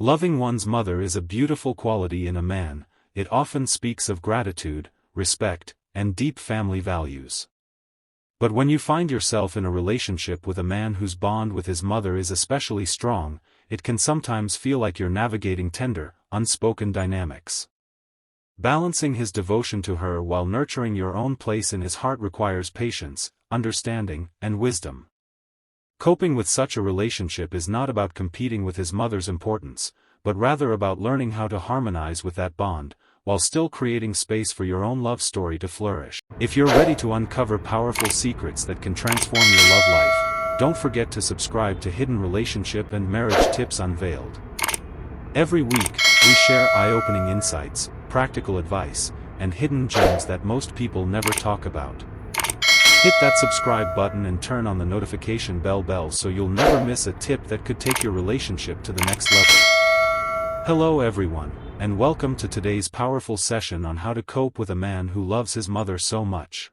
Loving one's mother is a beautiful quality in a man. It often speaks of gratitude, respect, and deep family values. But when you find yourself in a relationship with a man whose bond with his mother is especially strong, it can sometimes feel like you're navigating tender, unspoken dynamics. Balancing his devotion to her while nurturing your own place in his heart requires patience, understanding, and wisdom. Coping with such a relationship is not about competing with his mother's importance, but rather about learning how to harmonize with that bond, while still creating space for your own love story to flourish. If you're ready to uncover powerful secrets that can transform your love life, don't forget to subscribe to Hidden Relationship and Marriage Tips Unveiled. Every week, we share eye-opening insights, practical advice, and hidden gems that most people never talk about. Hit that subscribe button and turn on the notification bell so you'll never miss a tip that could take your relationship to the next level. Hello everyone, and welcome to today's powerful session on how to cope with a man who loves his mother so much.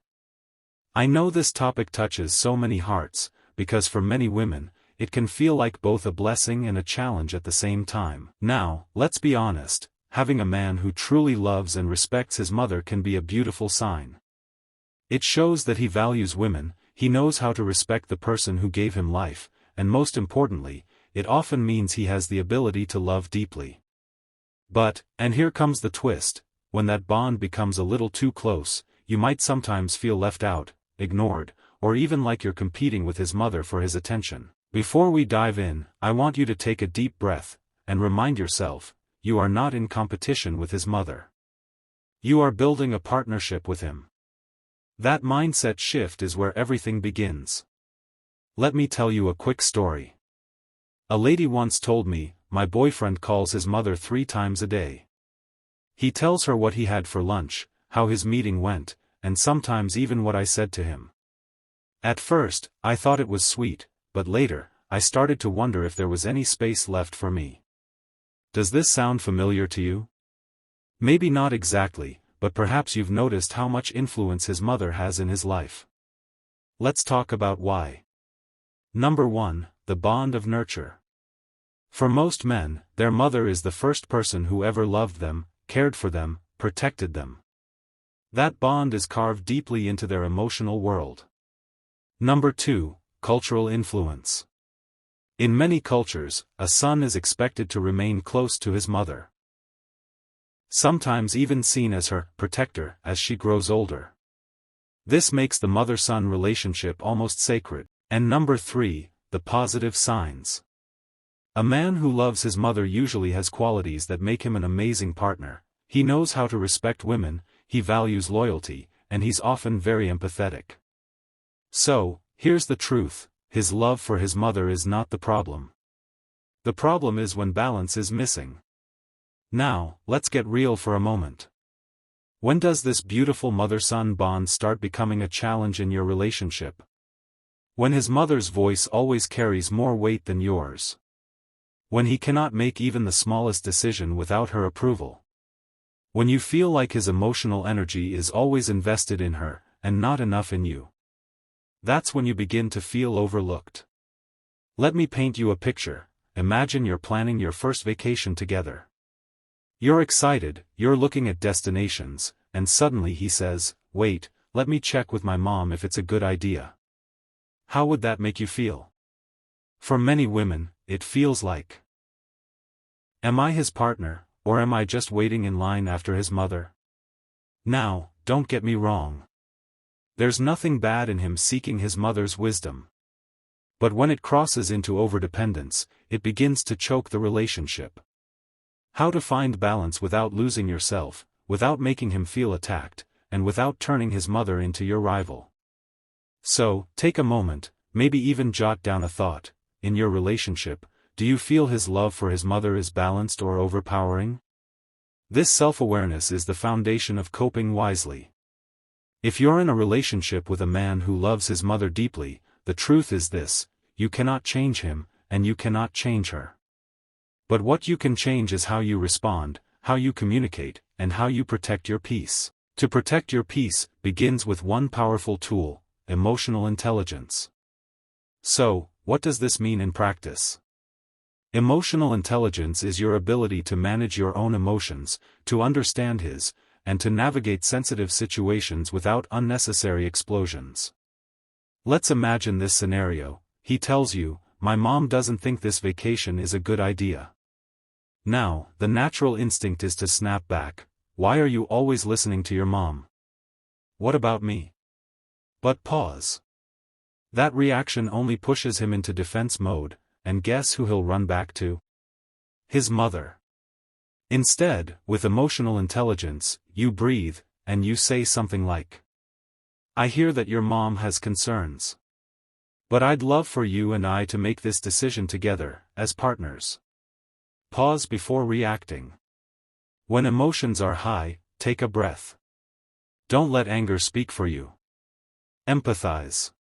I know this topic touches so many hearts, because for many women, it can feel like both a blessing and a challenge at the same time. Now, let's be honest, having a man who truly loves and respects his mother can be a beautiful sign. It shows that he values women, he knows how to respect the person who gave him life, and most importantly, it often means he has the ability to love deeply. But, and here comes the twist, when that bond becomes a little too close, you might sometimes feel left out, ignored, or even like you're competing with his mother for his attention. Before we dive in, I want you to take a deep breath, and remind yourself, you are not in competition with his mother. You are building a partnership with him. That mindset shift is where everything begins. Let me tell you a quick story. A lady once told me, my boyfriend calls his mother 3 times a day. He tells her what he had for lunch, how his meeting went, and sometimes even what I said to him. At first, I thought it was sweet, but later, I started to wonder if there was any space left for me. Does this sound familiar to you? Maybe not exactly, but perhaps you've noticed how much influence his mother has in his life. Let's talk about why. Number 1, the bond of nurture. For most men, their mother is the first person who ever loved them, cared for them, protected them. That bond is carved deeply into their emotional world. Number 2, cultural influence. In many cultures, a son is expected to remain close to his mother. Sometimes even seen as her protector as she grows older. This makes the mother-son relationship almost sacred. And number 3, the positive signs. A man who loves his mother usually has qualities that make him an amazing partner. He knows how to respect women, he values loyalty, and he's often very empathetic. So, here's the truth, his love for his mother is not the problem. The problem is when balance is missing. Now, let's get real for a moment. When does this beautiful mother-son bond start becoming a challenge in your relationship? When his mother's voice always carries more weight than yours. When he cannot make even the smallest decision without her approval. When you feel like his emotional energy is always invested in her, and not enough in you. That's when you begin to feel overlooked. Let me paint you a picture. Imagine you're planning your first vacation together. You're excited, you're looking at destinations, and suddenly he says, "Wait, let me check with my mom if it's a good idea." How would that make you feel? For many women, it feels like, am I his partner, or am I just waiting in line after his mother? Now, don't get me wrong. There's nothing bad in him seeking his mother's wisdom. But when it crosses into overdependence, it begins to choke the relationship. How to find balance without losing yourself, without making him feel attacked, and without turning his mother into your rival. So, take a moment, maybe even jot down a thought. In your relationship, do you feel his love for his mother is balanced or overpowering? This self-awareness is the foundation of coping wisely. If you're in a relationship with a man who loves his mother deeply, the truth is this, you cannot change him, and you cannot change her. But what you can change is how you respond, how you communicate, and how you protect your peace. To protect your peace begins with one powerful tool, emotional intelligence. So, what does this mean in practice? Emotional intelligence is your ability to manage your own emotions, to understand his, and to navigate sensitive situations without unnecessary explosions. Let's imagine this scenario. He tells you, "My mom doesn't think this vacation is a good idea." Now, the natural instinct is to snap back. "Why are you always listening to your mom? What about me?" But pause. That reaction only pushes him into defense mode, and guess who he'll run back to? His mother. Instead, with emotional intelligence, you breathe, and you say something like, "I hear that your mom has concerns. But I'd love for you and I to make this decision together, as partners." Pause before reacting. When emotions are high, take a breath. Don't let anger speak for you. Empathize.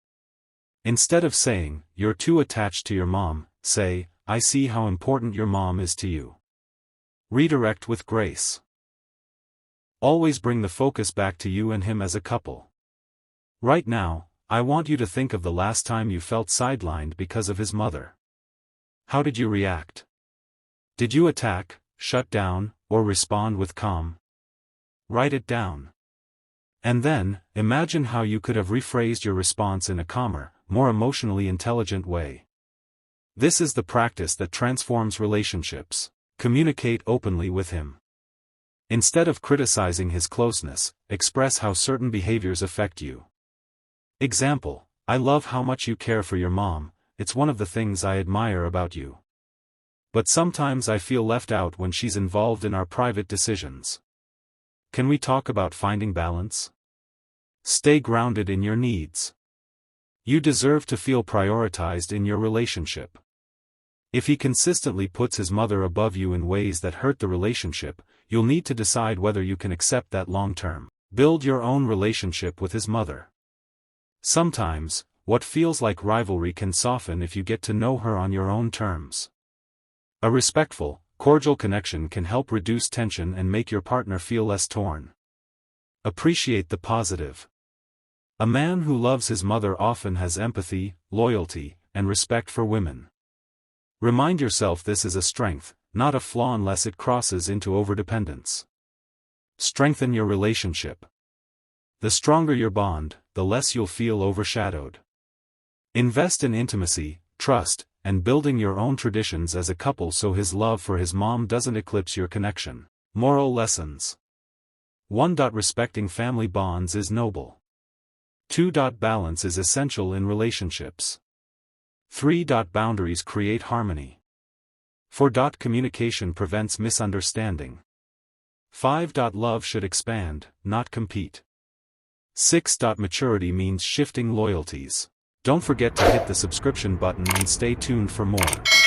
Instead of saying, "You're too attached to your mom," say, "I see how important your mom is to you." Redirect with grace. Always bring the focus back to you and him as a couple. Right now, I want you to think of the last time you felt sidelined because of his mother. How did you react? Did you attack, shut down, or respond with calm? Write it down. And then, imagine how you could have rephrased your response in a calmer, more emotionally intelligent way. This is the practice that transforms relationships. Communicate openly with him. Instead of criticizing his closeness, express how certain behaviors affect you. Example: "I love how much you care for your mom, it's one of the things I admire about you. But sometimes I feel left out when she's involved in our private decisions. Can we talk about finding balance?" Stay grounded in your needs. You deserve to feel prioritized in your relationship. If he consistently puts his mother above you in ways that hurt the relationship, you'll need to decide whether you can accept that long term. Build your own relationship with his mother. Sometimes, what feels like rivalry can soften if you get to know her on your own terms. A respectful, cordial connection can help reduce tension and make your partner feel less torn. Appreciate the positive. A man who loves his mother often has empathy, loyalty, and respect for women. Remind yourself this is a strength, not a flaw unless it crosses into overdependence. Strengthen your relationship. The stronger your bond, the less you'll feel overshadowed. Invest in intimacy, trust, and building your own traditions as a couple so his love for his mom doesn't eclipse your connection. Moral lessons. 1. Respecting family bonds is noble. 2. Balance is essential in relationships. 3. Boundaries create harmony. 4. Communication prevents misunderstanding. 5. Love should expand, not compete. 6. Maturity means shifting loyalties. Don't forget to hit the subscription button and stay tuned for more.